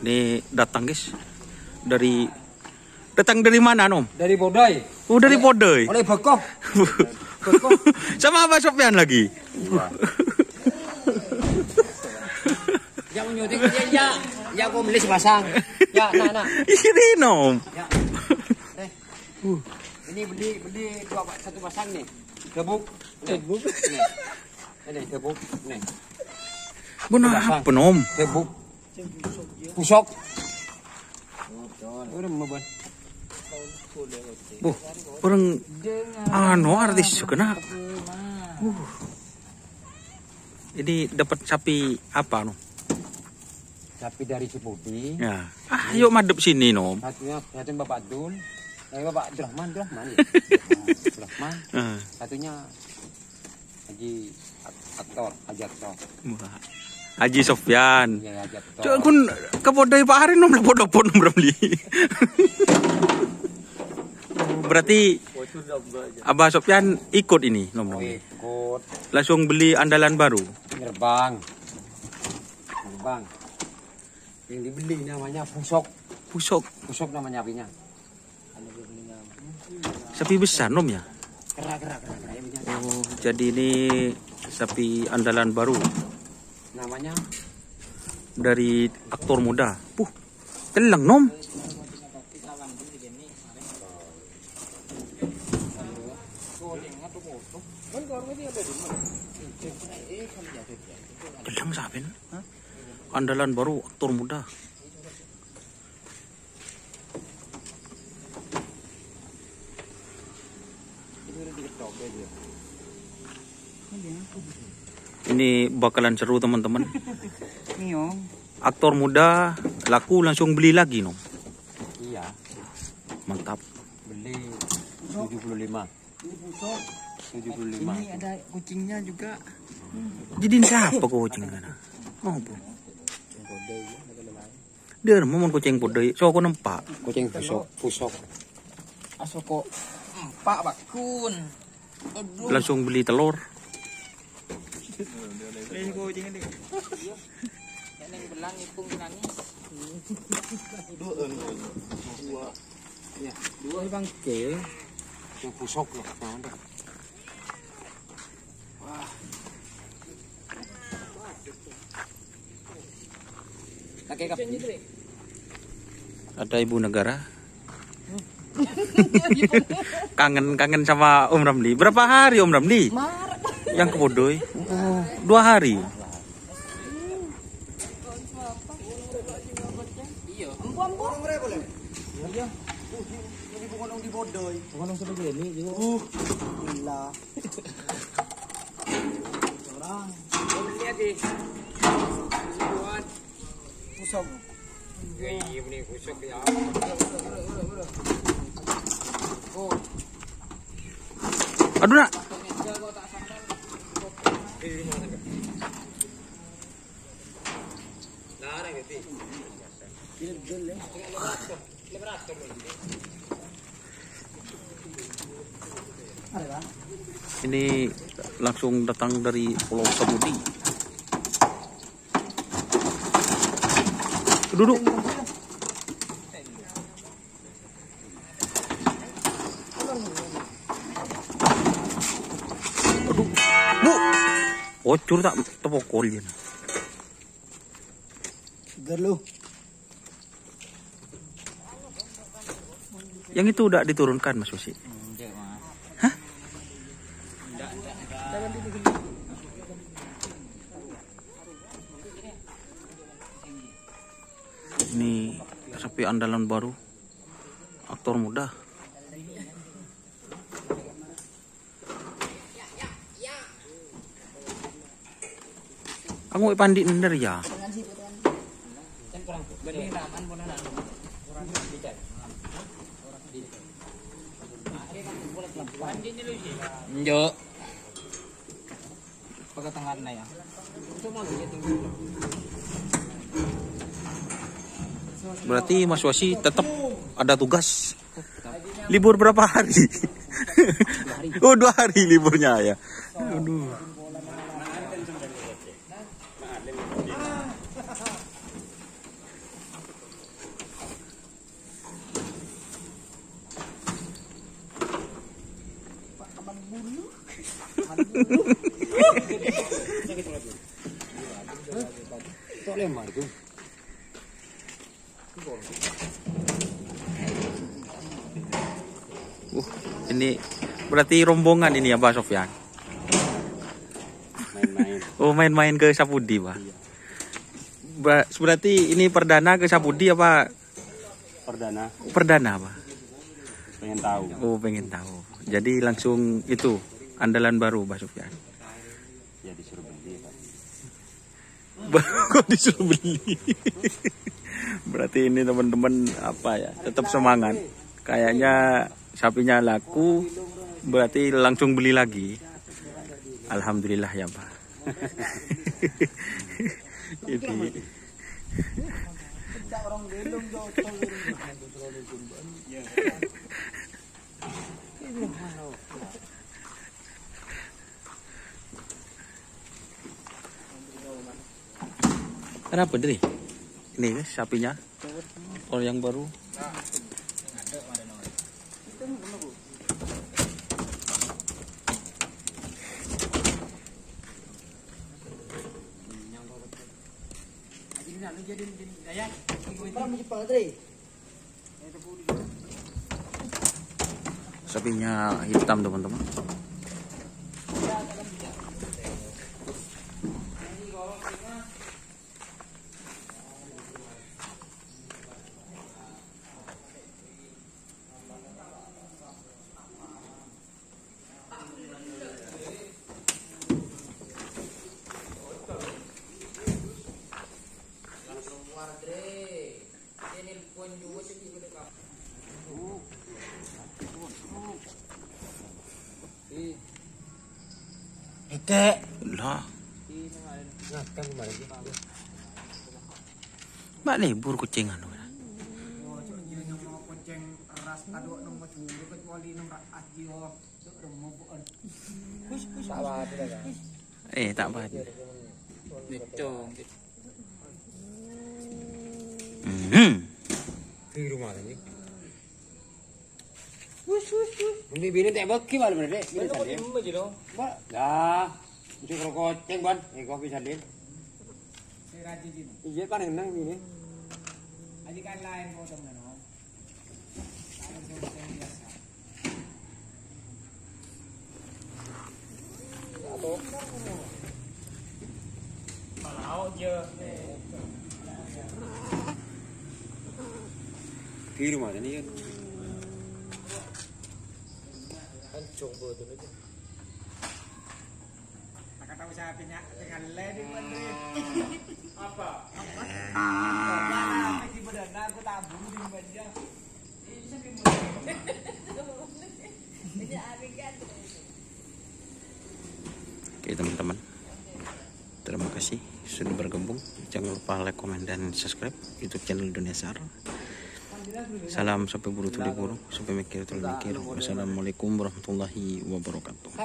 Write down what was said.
Ini datang guys. Datang dari mana, Nom? Dari Bodai. Oh, dari Bodai. Oleh Bekoh. Sama Abah Sofyan lagi. Ya menyuting dia ya aku beli sepasang. Ya, nah. Ini Nom. Ya. Ini beli satu pasang nih. Gebuk. Ini gebuk. Nih. Benar apa, Nom? Gebuk. Pusok. Udah memban. Orang artis kena. Ini dapat sapi apa, Nom? Sapi dari Cipudi. Ya. Ayo madep sini, Nom. Satunya Bapak Dul. Bapak Abdurrahman ya. Abdurrahman. Satunya Haji Aktor. Haji Sofyan. Iya, Haji Aktor. Cuk kun kepodai Pak Hari nom lepodopon beli. Berarti Abah Sofyan ikut ini nom. Ikut. Langsung beli andalan baru. Gerbang. Yang dibeli namanya Pusok. Pusok namanya apinya. Sapi besar nom ya? Kerak. Oh, jadi ini sapi andalan baru. Namanya dari aktor muda. Telang nom. Telang saben. Andalan baru aktor muda. Ini bakalan seru teman-teman. Aktor muda laku langsung beli lagi nom. Iya. Mantap. Beli 75. 75. Ini ada kucingnya juga. Jadi siapa kucing kana? Oh, Bu. Dia mau kucing podai. So aku nempak. Kucing pusok. Asoko empak bakun. Aduh. Langsung beli telur. Ini kucing ini. Yang belang ipung nangis. Dua. Ya, dua Bang Ke. Yang pusok loh, mana? Wah. Ada ibu negara. kangen sama Om Ramli. Berapa hari Om Ramli? Yang ke Bodoi? 2 hari. Iya. Iya. Ini bukan di Bodoi. Bukan seperti ini. Gila. Orang. Lihat deh. Pusok. Iya ini pusok ya. Aduh nak. Ini langsung datang dari Pulau Samudi. Duduk. Aduh, Bu. Ocur tak tepokol ya. Segar lu. Yang itu udah diturunkan Mas Susi. Hah? Ini sapi andalan baru. Aktor muda. Kamu pandi nender ya? Njo. Pakai tengah na ya. Berarti Mas Wasi tetap ada tugas. Libur berapa hari? Oh 2 hari liburnya ya. Aduh. Tok lemar itu. Ini berarti rombongan ini ya, Pak Sofyan. Main-main. Oh, main-main ke Sapudi, Pak. Berarti ini perdana ke Sapudi apa? Perdana. Perdana, Pak. Pengen tahu. Oh, pengen tahu. Jadi langsung itu andalan baru, Pak Sofyan. Ya disuruh beli, Pak. Kok disuruh beli? Berarti ini teman-teman apa ya? Tetap semangat. Kayaknya sapinya laku, berarti langsung beli lagi. Alhamdulillah ya, Pak. Ini. Kenapa Dri? Ini sapinya, orang yang baru. Sapinya hitam teman-teman. Ite. Lah, Ngakang kemarin. mbak libur kucingan. Tak apa. Di rumah ini. Bini tak bagi bal bener dek. Bini salin. Mbak, dah. Cuci krokoceng ban. Kopi salin. Iya kan nang bini. Aji kan lain potong na no. Malau je. Di rumah ini kan. Coba tu aja. Tak tahu siapa dengan lady Andre. Apa? Apa? Di badan aku tabung di badan. Oke teman-teman, terima kasih sudah bergabung. Jangan lupa like, komen, dan subscribe YouTube channel Dunia Sar. Salam sampai buru tuli buru, sampai mikir tuli mikir. Wassalamualaikum warahmatullahi wabarakatuh.